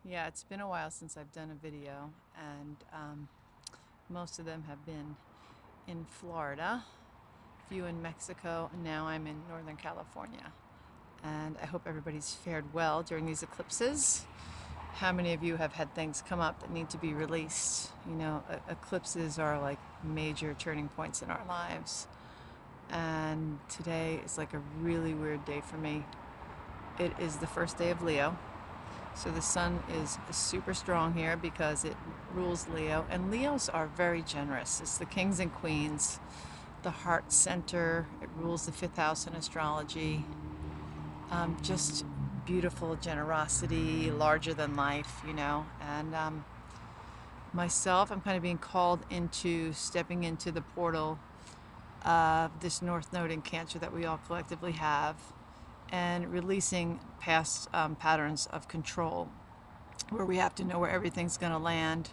Yeah, it's been a while since I've done a video, and most of them have been in Florida, a few in Mexico, and now I'm in Northern California. And I hope everybody's fared well during these eclipses. How many of you have had things come up that need to be released? Eclipses are like major turning points in our lives. And today is like a really weird day for me. It is the first day of Leo. So the sun is super strong here because it rules Leo, and Leos are very generous. It's the kings and queens, the heart center. It rules the fifth house in astrology. Just beautiful generosity, larger than life, And myself, I'm kind of being called into stepping into the portal of this North Node in Cancer that we all collectively have, and releasing past patterns of control where we have to know where everything's going to land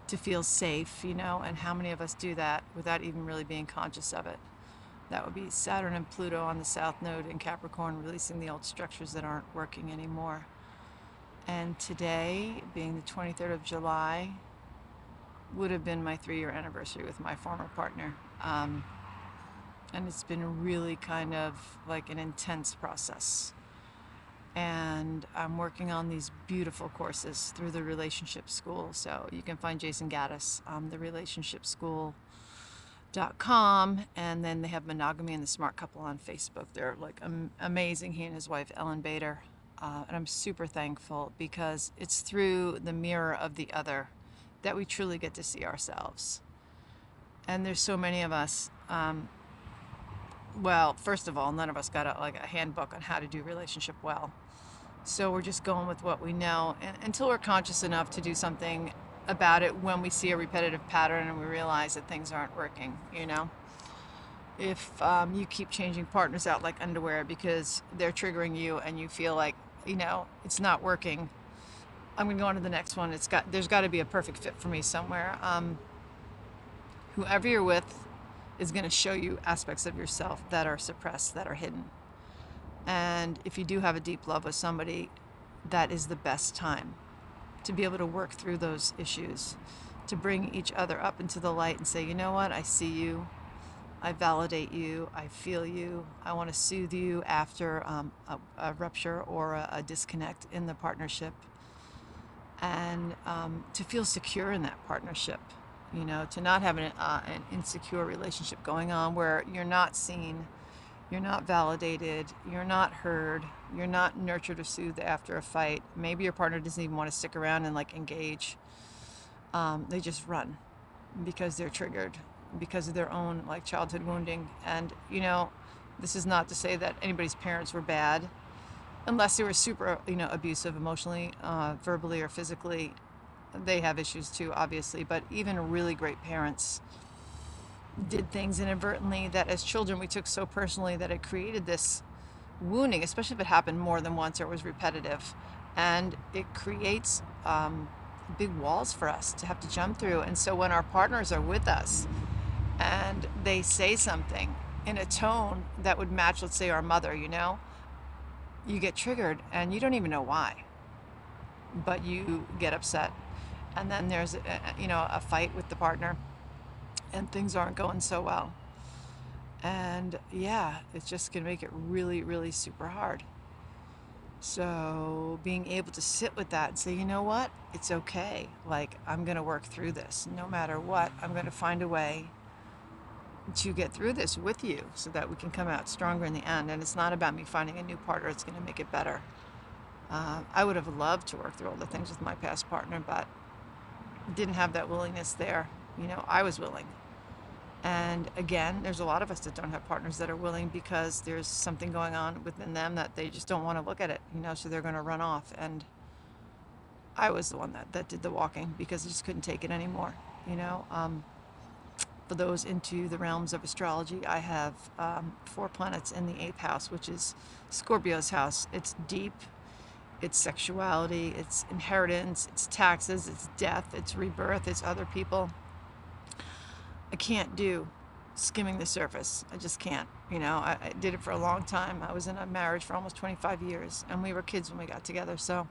to feel safe, and how many of us do that without even really being conscious of it. That would be Saturn and Pluto on the South Node in Capricorn, releasing the old structures that aren't working anymore. And today, being the 23rd of July, would have been my 3-year anniversary with my former partner. And it's been really kind of like an intense process. And I'm working on these beautiful courses through the Relationship School. So you can find Jason Gaddis, therelationshipschool.com, and then they have Monogamy and the Smart Couple on Facebook. They're like amazing, he and his wife Ellen Bader. And I'm super thankful because it's through the mirror of the other that we truly get to see ourselves. And there's so many of us. Well, first of all, none of us got a handbook on how to do relationship well. So we're just going with what we know, and until we're conscious enough to do something about it when we see a repetitive pattern and we realize that things aren't working. If you keep changing partners out like underwear because they're triggering you and you feel like, it's not working, I'm going to go on to the next one. There's got to be a perfect fit for me somewhere. Whoever you're with is going to show you aspects of yourself that are suppressed, that are hidden. And if you do have a deep love with somebody, that is the best time to be able to work through those issues, to bring each other up into the light and say, you know what, I see you, I validate you, I feel you, I want to soothe you after a rupture or a disconnect in the partnership, and to feel secure in that partnership. To not have an insecure relationship going on where you're not seen, you're not validated, you're not heard, you're not nurtured or soothed after a fight. Maybe your partner doesn't even want to stick around and engage. They just run because they're triggered, because of their own childhood wounding. And this is not to say that anybody's parents were bad, unless they were super abusive emotionally, verbally or physically. They have issues too, obviously, but even really great parents did things inadvertently that as children we took so personally that it created this wounding, especially if it happened more than once or it was repetitive. And it creates big walls for us to have to jump through. And so when our partners are with us and they say something in a tone that would match, let's say, our mother, you get triggered and you don't even know why, but you get upset. And then there's a fight with the partner and things aren't going so well. And yeah, it's just going to make it really, really super hard. So being able to sit with that and say, you know what, it's okay. I'm going to work through this no matter what. I'm going to find a way to get through this with you so that we can come out stronger in the end. And it's not about me finding a new partner. It's going to make it better. I would have loved to work through all the things with my past partner, but didn't have that willingness there. I was willing. And again, there's a lot of us that don't have partners that are willing because there's something going on within them that they just don't want to look at it, so they're going to run off. And I was the one that did the walking because I just couldn't take it anymore. For those into the realms of astrology, I have 4 planets in the 8th house, which is Scorpio's house. It's deep. It's sexuality, it's inheritance, it's taxes, it's death, it's rebirth, it's other people. I can't do skimming the surface. I just can't. I did it for a long time. I was in a marriage for almost 25 years, and we were kids when we got together. So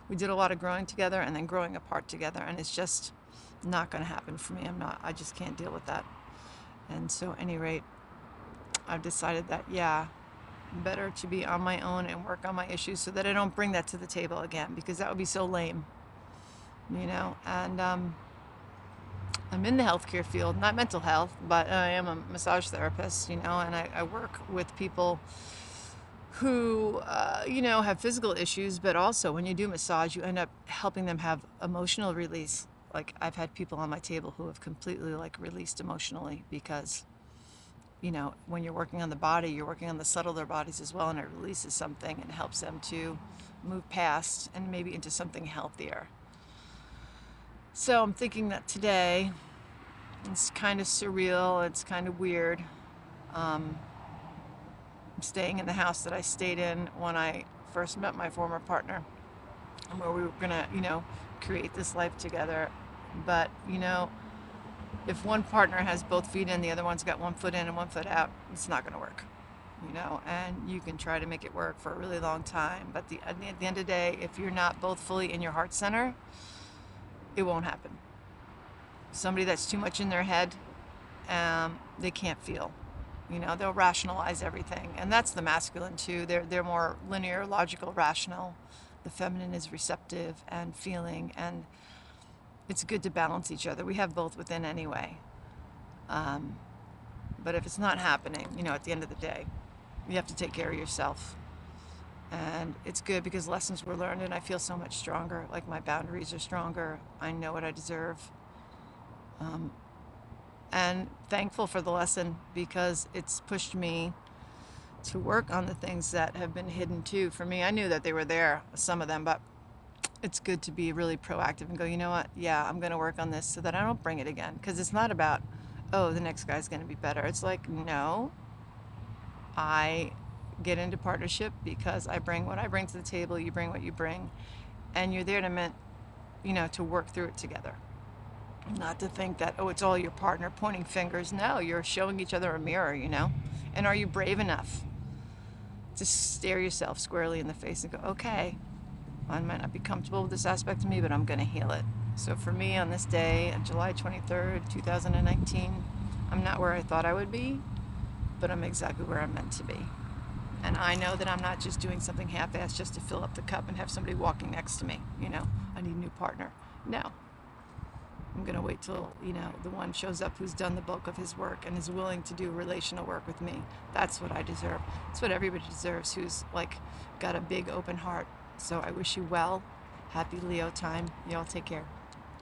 we did a lot of growing together and then growing apart together, and it's just not going to happen for me. I just can't deal with that. And so at any rate, I've decided that, yeah, better to be on my own and work on my issues so that I don't bring that to the table again, because that would be so lame, and I'm in the healthcare field, not mental health, but I am a massage therapist, and I work with people who, have physical issues, but also when you do massage, you end up helping them have emotional release. Like, I've had people on my table who have completely released emotionally because, when you're working on the body, you're working on the subtler bodies as well, and it releases something and helps them to move past and maybe into something healthier. So I'm thinking that today, it's kind of surreal, it's kind of weird. I'm staying in the house that I stayed in when I first met my former partner, and where we were gonna, create this life together. But, if one partner has both feet in, the other one's got one foot in and one foot out, it's not gonna work. And you can try to make it work for a really long time, but at the end of the day, if you're not both fully in your heart center, it won't happen. Somebody that's too much in their head, they can't feel. They'll rationalize everything, and that's the masculine too. They're more linear, logical, rational. The feminine is receptive and feeling, and it's good to balance each other. We have both within anyway. But if it's not happening, at the end of the day, you have to take care of yourself. And it's good because lessons were learned, and I feel so much stronger. Like, my boundaries are stronger. I know what I deserve. And thankful for the lesson, because it's pushed me to work on the things that have been hidden too. For me, I knew that they were there, some of them, but it's good to be really proactive and go, you know what? Yeah, I'm going to work on this so that I don't bring it again. Because it's not about, oh, the next guy's going to be better. It's like, no, I get into partnership because I bring what I bring to the table, you bring what you bring, and you're there to work through it together. Not to think that, oh, it's all your partner pointing fingers. No, you're showing each other a mirror, And are you brave enough to stare yourself squarely in the face and go, okay, I might not be comfortable with this aspect of me, but I'm going to heal it. So for me, on this day, July 23rd, 2019, I'm not where I thought I would be, but I'm exactly where I'm meant to be. And I know that I'm not just doing something half-assed just to fill up the cup and have somebody walking next to me, I need a new partner. No. I'm going to wait till, the one shows up who's done the bulk of his work and is willing to do relational work with me. That's what I deserve. It's what everybody deserves who's, got a big open heart. So I wish you well. Happy Leo time. Y'all take care.